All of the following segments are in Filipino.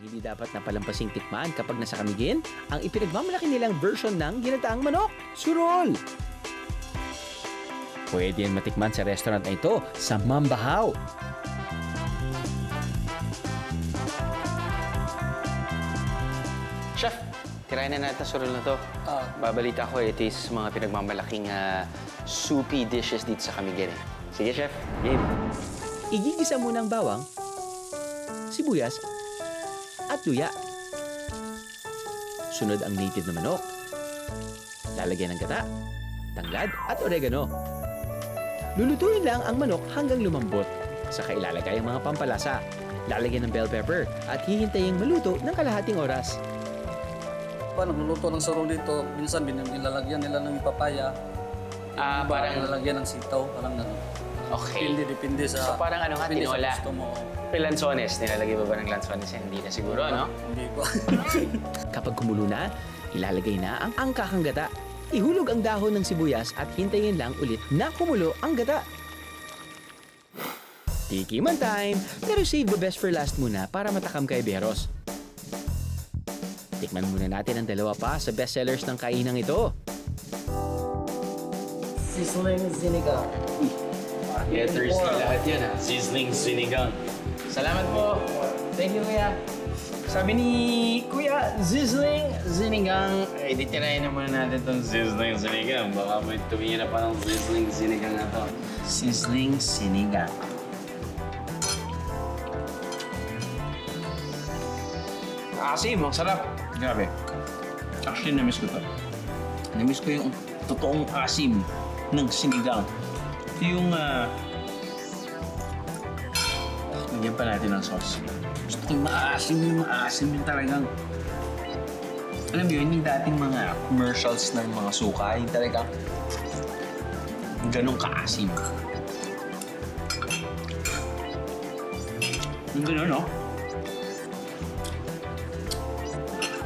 Hindi dapat na palampasing tikman kapag nasa Camiguin ang ipinagmamalaki nilang version ng ginataang manok, surol. Pwede yan matikman sa restaurant na ito sa Mambahaw. Chef, tirayan na natin surol na to. Babalita ko, it is mga pinagmamalaking soupy dishes dito sa Camiguin. Sige, Chef. Game. Igigisa muna ang bawang, sibuyas, at luya. Sunod ang native na manok. Lalagyan ng gata, tanglad, at oregano. Lulutuin lang ang manok hanggang lumambot. Saka ilalagay ang mga pampalasa. Lalagyan ng bell pepper at hihintaying maluto ng kalahating oras. Pa, nagluluto ng sarong dito, minsan nilalagyan nila ng papaya. Parang... nilalagyan ng sitaw, parang gano'n. Okay. Depende sa... So parang ano nga, depende sa tinola. gusto mo. Lanzones. Nilalagay ba ba ng lanzones? Hindi na siguro, no? Hindi ko. Kapag kumulo na, ilalagay na ang angkakang gata. Ihulog ang dahon ng sibuyas at hintayin lang ulit na kumulo ang gata. Tikiman time! Pero save the best for last muna para matakam kay Beros. Tikman muna natin ang dalawa pa sa bestsellers ng kainang ito. Sizzling sinigang. Getters na lahat yan, ha? Sizzling sinigang. Salamat po. Thank you, Kuya. Sabi ni Kuya, sizzling sinigang. Eh, di tirayan na muna natin itong sizzling sinigang. Baka may tumingin na pa ng sizzling sinigang na to. Sizzling sinigang. Asim, ang sarap. Grabe. Actually, na-miss ko to. Na-miss ko yung totoong asim ng sinigang. Ito yung, lagyan pa natin ng sauce. Gusto ko yung maasim yung talagang, alam mo yun, yung dating mga commercials ng mga suka, yung talagang ganun kaasim. Yung ganun, no?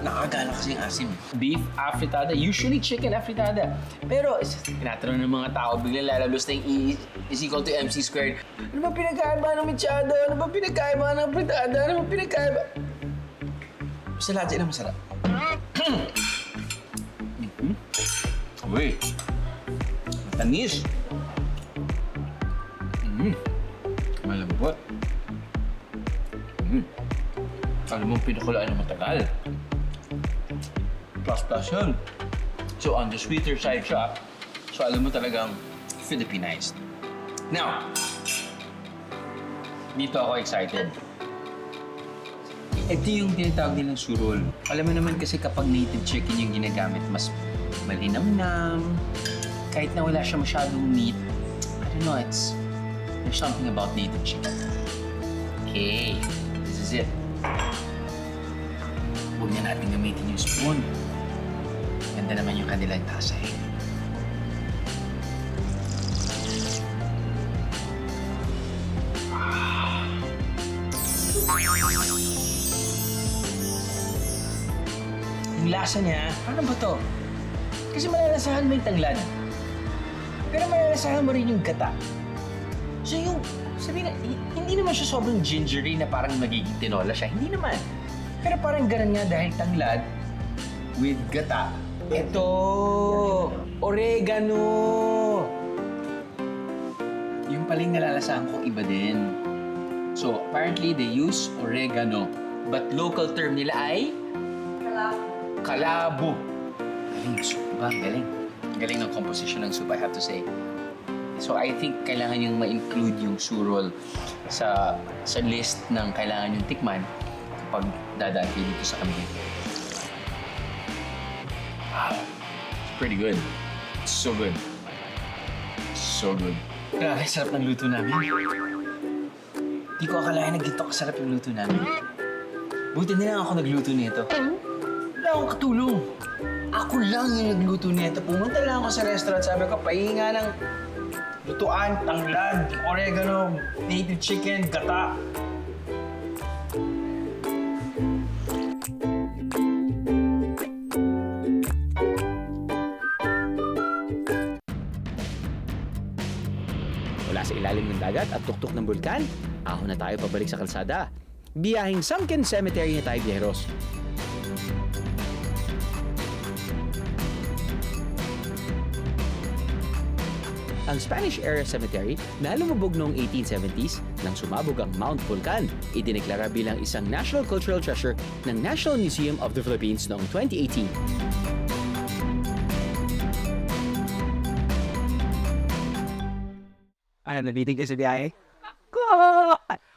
Nakagana kasi yung asim. Beef afritada, usually chicken afritada. Pero tinatanong ng mga tao, biglang lalabas na yung is equal to MC squared. Ano ba pinagkaiba ng mechado? Ano ba pinagkaiba ng afritada? Ano ba pinagkaiba? Basta lahat sila masarap. Uy, matanis. Malambot. Alam mo, pinakulaan ng matagal. Plus yun. So on the sweeter side siya, so alam mo talagang Filipinized. Now, dito ako excited. Ito yung tinatawag nilang surol. Alam mo naman kasi kapag native chicken yung ginagamit, mas malinamnam, kahit na wala siya masyadong meat. I don't know, there's something about native chicken. Okay, this is it. Huwag na natin gamitin yung spoon. Ganda naman yung kanilang tasa eh. Yung lasa niya, ano ba to? Kasi malalasahan mo yung tanglad. Pero malalasahan mo rin yung gata. So yung, sabihin na, hindi naman siya sobrang gingery na parang magiging tinola siya. Hindi naman. Pero parang ganun nga dahil tanglad with gata. Ito! Oregano! Yung paling nalalasahan ko iba din. So, apparently they use oregano. But local term nila ay? Kalabo. Galing, soup ba? Galing. Galing ng composition ng soup, I have to say. So, I think kailangan yung ma-include yung surol sa list ng kailangan yung tikman pag dadaan kayo dito sa Camiguin. Wow. It's pretty good. It's so good. So good. Grabe, sarap ng luto namin. Di ko akalain na ganito kasarap yung luto namin. Buti na lang ako nagluto nito. Wala akong katulong. Ako lang yung nagluto nito. Pumunta lang ako sa restaurant, sabi ko, pahinga ng lutuan, tanglad, oregano, native chicken, gata. Mula sa ilalim ng dagat at tuktok ng bulkan, ahon na tayo pabalik sa kalsada. Biyaheng Sunken Cemetery na tayo, Biyahros. Ang Spanish-era cemetery na lumubog noong 1870s nang sumabog ang Mount Vulcan, idineklara bilang isang National Cultural Treasure ng National Museum of the Philippines noong 2018. I'm the meeting is a guy.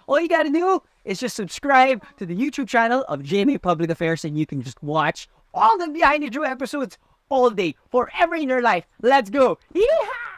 All you gotta do is just subscribe to the YouTube channel of GMA Public Affairs and you can just watch all the behind the show episodes all day, forever in your life. Let's go! Yeehaw!